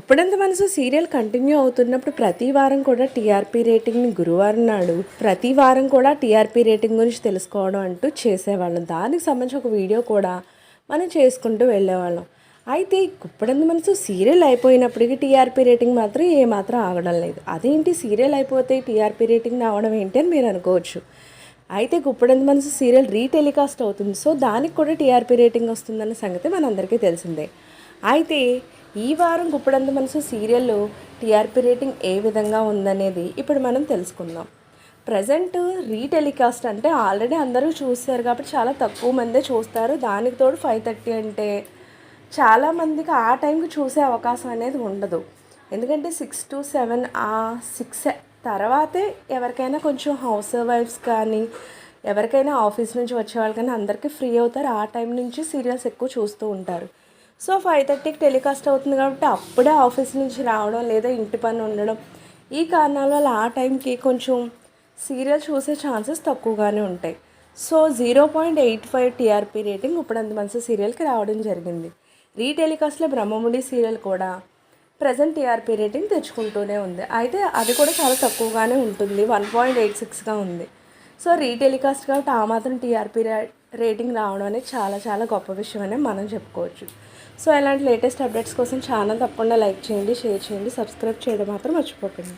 గుప్పెడంత మనసు serial continue అవుతున్నప్పుడు ప్రతి వారం కూడా టీఆర్పీ రేటింగ్ని గురువారం నాడు ప్రతి వారం కూడా టీఆర్పీ రేటింగ్ గురించి తెలుసుకోవడం అంటూ చేసేవాళ్ళం. దానికి సంబంధించి ఒక వీడియో కూడా మనం చేసుకుంటూ వెళ్ళేవాళ్ళం. అయితే ఈ గుప్పెడంత మనసు సీరియల్ అయిపోయినప్పటికీ టీఆర్పీ రేటింగ్ మాత్రం ఏమాత్రం ఆగడం లేదు. అదేంటి సీరియల్ అయిపోతే టీఆర్పీ రేటింగ్ రావడం ఏంటి అని మీరు అనుకోవచ్చు. అయితే గుప్పెడంత మనసు సీరియల్ రీటెలికాస్ట్ అవుతుంది. సో దానికి కూడా టీఆర్పీ రేటింగ్ వస్తుందన్న సంగతి మనందరికీ తెలిసిందే. అయితే ఈ వారం గుప్పెడంత మనసు సీరియల్లో టీఆర్పీ రేటింగ్ ఏ విధంగా ఉందనేది ఇప్పుడు మనం తెలుసుకుందాం. ప్రజెంట్ రీటెలికాస్ట్ అంటే ఆల్రెడీ అందరూ చూస్తారు కాబట్టి చాలా తక్కువ మందే చూస్తారు. దానికి తోడు 5:30 అంటే చాలామందికి ఆ టైంకి చూసే అవకాశం అనేది ఉండదు. ఎందుకంటే 6 to 7 6 తర్వాతే ఎవరికైనా కొంచెం హౌస్ వైఫ్స్ కానీ ఎవరికైనా ఆఫీస్ నుంచి వచ్చే వాళ్ళకైనా అందరికీ ఫ్రీ అవుతారు. ఆ టైం నుంచి సీరియల్స్ ఎక్కువ చూస్తూ ఉంటారు. సో 5:30కి టెలికాస్ట్ అవుతుంది కాబట్టి అప్పుడే ఆఫీస్ నుంచి రావడం లేదా ఇంటి పని ఉండడం ఈ కారణాల వల్ల ఆ టైంకి కొంచెం సీరియల్ చూసే ఛాన్సెస్ తక్కువగానే ఉంటాయి. సో 0.85 టీఆర్పీ రేటింగ్ గుప్పెడంత మనసు సీరియల్కి రావడం జరిగింది. రీటెలికాస్ట్లో బ్రహ్మముడి సీరియల్ కూడా ప్రజెంట్ టీఆర్పీ రేటింగ్ తెచ్చుకుంటూనే ఉంది. అయితే అది కూడా చాలా తక్కువగానే ఉంటుంది, 1.86గా ఉంది. సో రీటెలికాస్ట్ కాబట్టి ఆ మాత్రం టీఆర్పీ రేటింగ్ రావడం అనేది చాలా చాలా గొప్ప విషయం అనే మనం చెప్పుకోవచ్చు. సో ఇలాంటి లేటెస్ట్ అప్డేట్స్ కోసం ఛానల్ తప్పకుండా లైక్ చేయండి, షేర్ చేయండి, సబ్స్క్రైబ్ చేయడం మాత్రం మర్చిపోకండి.